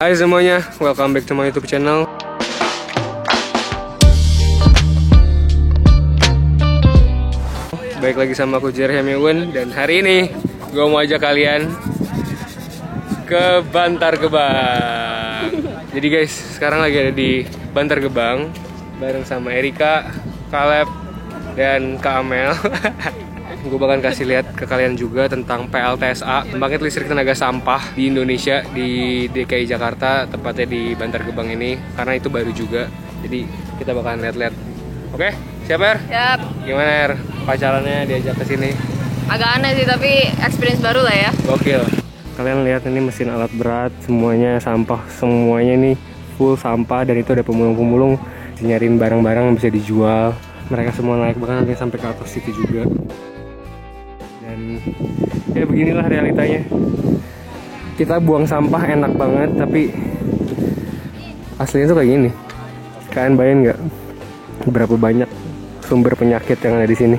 Hai semuanya, welcome back to my YouTube channel. Baik lagi sama aku Jerry Hemiwen, dan hari ini gue mau ajak kalian ke Bantar Gebang. Jadi guys, sekarang lagi ada di Bantar Gebang bareng sama Erika, Caleb, dan Kak Amel. Gue bakal kasih lihat ke kalian juga tentang PLTSA, pembangkit listrik tenaga sampah di Indonesia, di DKI Jakarta, tepatnya di Bantar Gebang ini, karena itu baru juga. Jadi kita bakalan lihat-lihat. Oke, siap Er? Siap. Gimana Er? Pacarannya diajak ke sini? Agak aneh sih, tapi experience baru lah ya. Gokil. Kalian lihat ini mesin alat berat, semuanya sampah, semuanya nih full sampah, dan itu ada pemulung-pemulung nyariin barang-barang yang bisa dijual. Mereka semua naik bahkan nanti sampai ke atas situ juga. Dan ya beginilah realitanya. Kita buang sampah enak banget, tapi aslinya tuh kayak gini. Kalian bayangin nggak berapa banyak sumber penyakit yang ada di sini?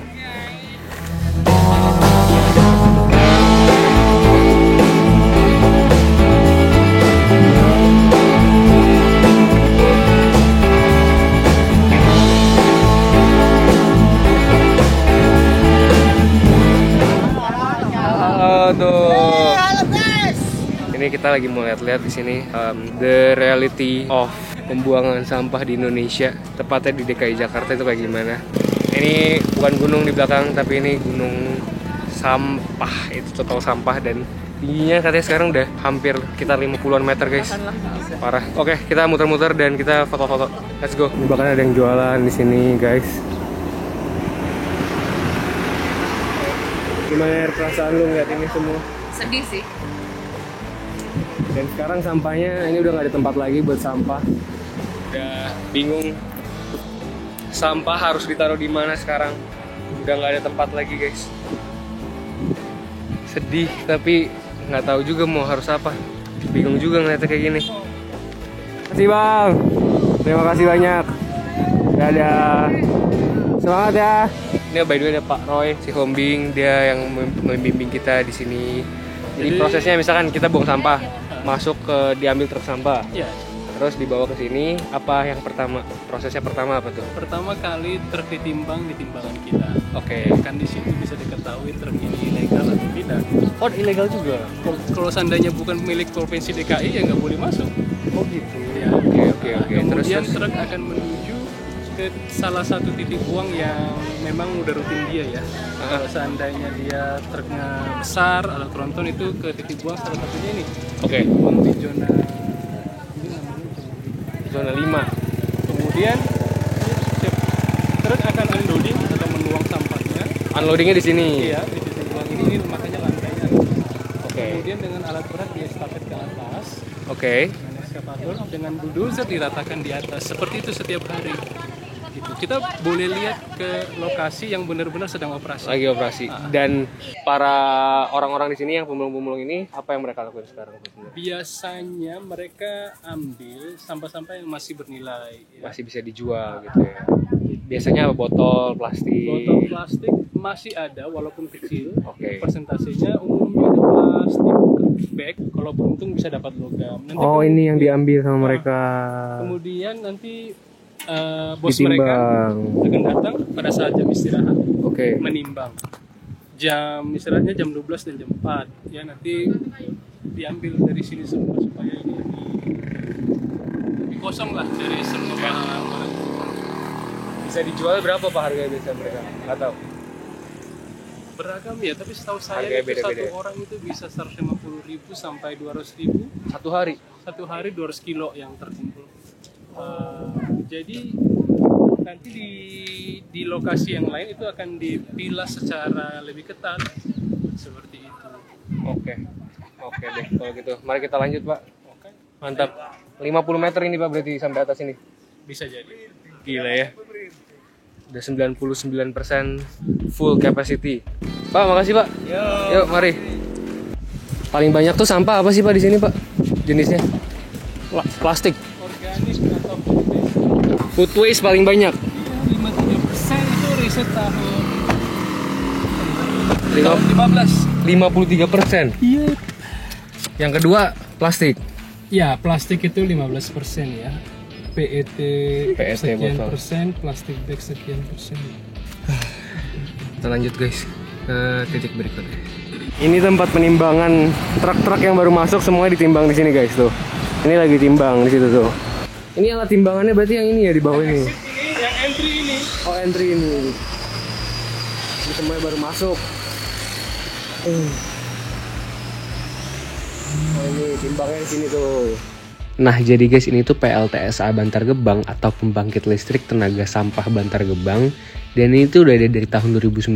Ini kita lagi mau lihat-lihat di sini the reality of pembuangan sampah di Indonesia, tepatnya di DKI Jakarta itu kayak gimana. Ini bukan gunung di belakang, tapi ini gunung sampah, itu total sampah, dan tingginya katanya sekarang udah hampir sekitar 50-an meter guys. Parah. Oke, kita muter-muter dan kita foto-foto. Let's go. Ini bahkan ada yang jualan di sini guys. Gimana perasaan lu ngeliat ini semua? Sedih sih. Dan sekarang sampahnya ini udah nggak ada tempat lagi buat sampah. Udah bingung sampah harus ditaruh di mana sekarang. Udah nggak ada tempat lagi guys. Sedih, tapi nggak tahu juga mau harus apa. Bingung juga ngeliatnya kayak gini. Terima kasih bang. Terima kasih banyak. Dadah. Semangat ya. Ini by the way ada Pak Roy, si Hombing, dia yang membimbing kita di sini. Jadi prosesnya misalkan kita buang sampah, masuk ke diambil truk sampah, ya. Terus dibawa ke sini. Apa yang pertama? Prosesnya pertama apa tuh? Pertama kali truk ditimbang di timbangan kita. Oke. Kan di situ bisa diketahui truk ini ilegal atau tidak. Oh, ilegal juga. Kalau seandainya bukan milik provinsi DKI ya nggak boleh masuk. Oh gitu. Ya. Oke. Kemudian Terus truk akan menuju ke salah satu titik buang yang memang udah rutin dia ya. Kalau seandainya dia truknya besar atau tronton, itu ke titik buang salah satunya ini. Oke. Buang di zona ini namanya Zona 5. Kemudian truk akan unloading atau menuang sampahnya. Unloadingnya di sini. Iya, di titik buang ini makanya lantainya. Oke. Kemudian dengan alat berat diestafet ke atas. Oke. Dengan eskavator, dengan bulldozer diratakan di atas. Seperti itu setiap hari. Gitu. Kita boleh lihat ke lokasi yang benar-benar sedang operasi. Lagi operasi. Dan para orang-orang di sini yang pemulung-pemulung ini, apa yang mereka lakukan sekarang? Biasanya mereka ambil sampah-sampah yang masih bernilai. Ya. Masih bisa dijual gitu ya. Biasanya botol plastik. Botol plastik masih ada walaupun kecil. Oke. Persentasenya umumnya itu plastik bag. Kalau beruntung bisa dapat logam. Nanti Oh, ini yang diambil sama mereka. Kemudian nanti bos Ditimbang. mereka akan datang pada saat jam istirahat. Oke. Menimbang. Jam istirahatnya jam 12 dan jam 4. Ya, nanti diambil dari sini semua supaya ini lebih kosong lah dari semua barang. Bisa dijual berapa Pak harganya biasa mereka? Nggak tahu. Beragam ya, tapi setahu saya Harganya itu beda-beda. satu orang itu bisa 150.000 sampai 200.000 Satu hari. satu hari 200 kilo yang terkumpul. Jadi nanti di lokasi yang lain itu akan dipilah secara lebih ketat seperti itu. Oke deh kalau gitu. Mari kita lanjut Pak. Oke, Mantap. 50 meter ini Pak berarti sampai atas ini. bisa jadi. Gila ya. Udah 99% full capacity. Pak, makasih Pak. Yuk, mari. Paling banyak tuh sampah apa sih Pak di sini Pak? Jenisnya? Plastik. Organik atau Food waste paling banyak. 53% itu riset tahun Lima- 15. 53%. Iya. Yang kedua plastik. Ya, plastik itu 15% ya. PET, sekian botol. persen, plastik bag sekian persen. Kita lanjut guys ke titik berikutnya. Ini tempat penimbangan truk-truk yang baru masuk, semuanya ditimbang di sini guys tuh. Ini lagi timbang di situ tuh. Ini alat timbangannya berarti yang ini ya di bawah ini. Ini yang entry ini. Oh entry ini. Ini semuanya baru masuk. Oh ini timbangnya di sini tuh. Nah jadi guys ini tuh PLTSA Bantar Gebang atau pembangkit listrik tenaga sampah Bantar Gebang. Dan ini tuh udah ada dari tahun 2019.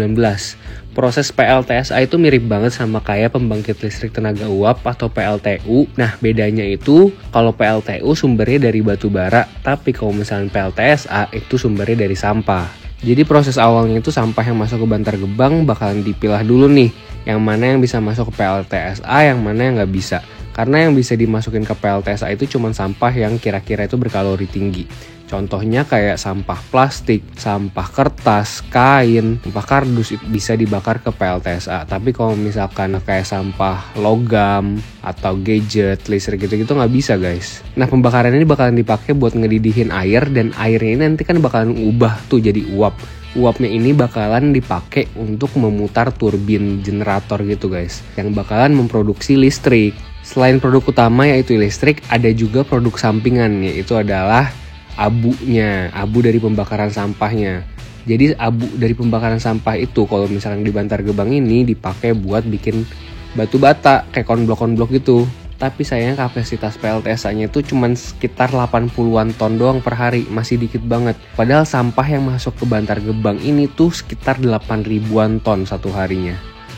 Proses PLTSA itu mirip banget sama kayak pembangkit listrik tenaga uap atau PLTU. Nah bedanya itu kalau PLTU sumbernya dari batu bara, tapi kalau misalnya PLTSA itu sumbernya dari sampah. Jadi proses awalnya itu sampah yang masuk ke Bantar Gebang bakalan dipilah dulu nih, yang mana yang bisa masuk ke PLTSA, yang mana yang nggak bisa. Karena yang bisa dimasukin ke PLTSA itu cuma sampah yang kira-kira itu berkalori tinggi. Contohnya kayak sampah plastik, sampah kertas, kain, sampah kardus itu bisa dibakar ke PLTSA. Tapi kalau misalkan kayak sampah logam atau gadget, listrik gitu-gitu nggak bisa guys. Nah pembakaran ini bakalan dipakai buat ngedidihin air, dan airnya ini nanti kan bakalan ubah tuh jadi uap. Uapnya ini bakalan dipakai untuk memutar turbin generator gitu guys, yang bakalan memproduksi listrik. Selain produk utama yaitu listrik, ada juga produk sampingan, yaitu adalah abunya, abu dari pembakaran sampahnya. Jadi abu dari pembakaran sampah itu kalau misalkan di Bantar Gebang ini dipakai buat bikin batu bata kayak konblok-konblok gitu. Tapi sayangnya kapasitas PLTSA-nya itu cuma sekitar 80-an ton doang per hari, masih dikit banget. Padahal sampah yang masuk ke Bantar Gebang ini tuh sekitar 8.000-an ton satu harinya.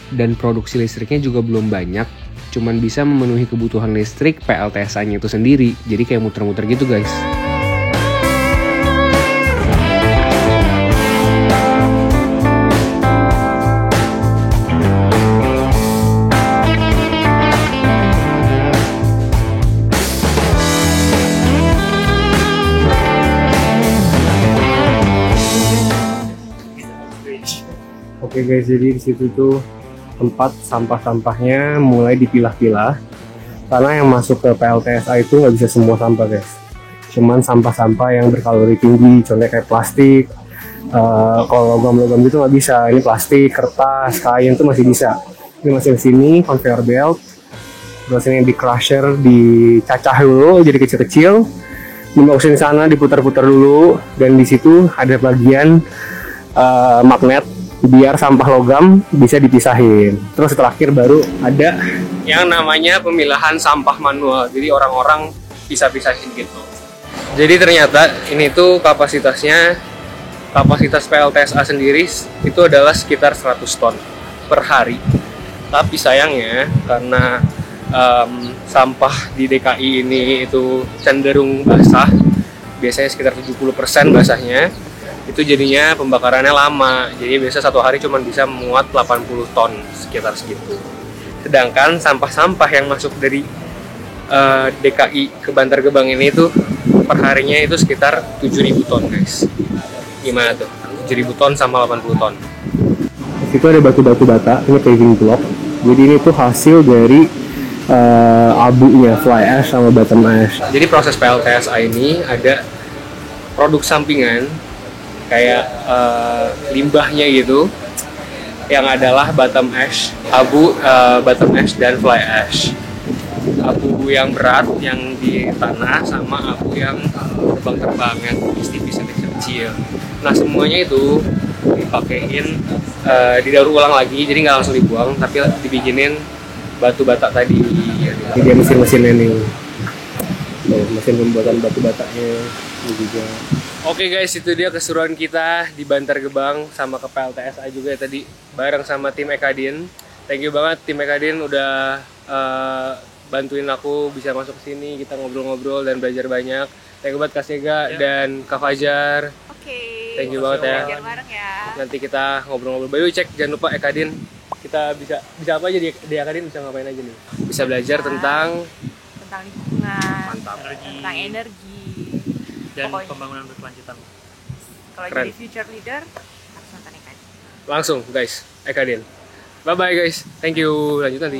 Dan produksi listriknya juga belum banyak, cuman bisa memenuhi kebutuhan listrik PLTSA-nya itu sendiri. Jadi kayak muter-muter gitu guys. Oke guys, jadi di situ tuh tempat sampah-sampahnya mulai dipilah-pilah. Karena yang masuk ke PLTSA itu nggak bisa semua sampah guys. Cuman sampah-sampah yang berkalori tinggi, contohnya kayak plastik. Kalau logam-logam gitu nggak bisa. Ini plastik, kertas, kain itu masih bisa. Ini masih di sini conveyor belt. Terus ini di crusher, dicacah dulu jadi kecil-kecil. Dimasukin di sana, diputar-putar dulu. Dan di situ ada bagian magnet biar sampah logam bisa dipisahin. Terus terakhir baru ada yang namanya pemilahan sampah manual. Jadi orang-orang bisa pisahin gitu. Jadi ternyata ini tuh kapasitas PLTSA sendiri itu adalah sekitar 100 ton per hari. Tapi sayangnya karena sampah di DKI ini itu cenderung basah, biasanya sekitar 70% basahnya, itu jadinya pembakarannya lama. Jadi biasa satu hari cuma bisa memuat 80 ton sekitar segitu. Sedangkan sampah-sampah yang masuk dari DKI ke Bantar Gebang ini tuh per harinya itu sekitar 7.000 ton guys. Gimana tuh? 7.000 ton sama 80 ton. Di situ ada batu-batu bata, ini paving block. Jadi ini tuh hasil dari abunya, fly ash sama bottom ash. Jadi proses PLTSA ini ada produk sampingan kayak limbahnya gitu, yang adalah bottom ash, abu, bottom ash dan fly ash. Abu yang berat yang di tanah sama abu yang terbang-terbang yang tipis-tipis yang kecil. Nah semuanya itu dipakein, didaur ulang lagi, jadi nggak langsung dibuang, tapi dibikinin batu bata tadi. Ini dia mesin-mesinnya nih, mesin pembuatan batu batanya juga. Oke guys, itu dia keseruan kita di Bantar Gebang sama ke PLTSA juga ya tadi, bareng sama tim Ekadin. Thank you banget tim Ekadin udah bantuin aku bisa masuk ke sini, kita ngobrol-ngobrol dan belajar banyak. Thank you banget Kak Sega dan Kak Fajar. Oke. Thank you banget ya. Belajar bareng ya. Nanti kita ngobrol-ngobrol. By the way, cek jangan lupa Ekadin. Kita bisa apa aja di Ekadin, bisa ngapain aja nih? Bisa belajar tentang lingkungan, mantap, tentang energi Dan pokoknya pembangunan berkelanjutan. kalau Keren. jadi future leader harus nonton Ekadin. langsung guys Ekadin. Bye bye guys. Thank you. Lanjut nanti.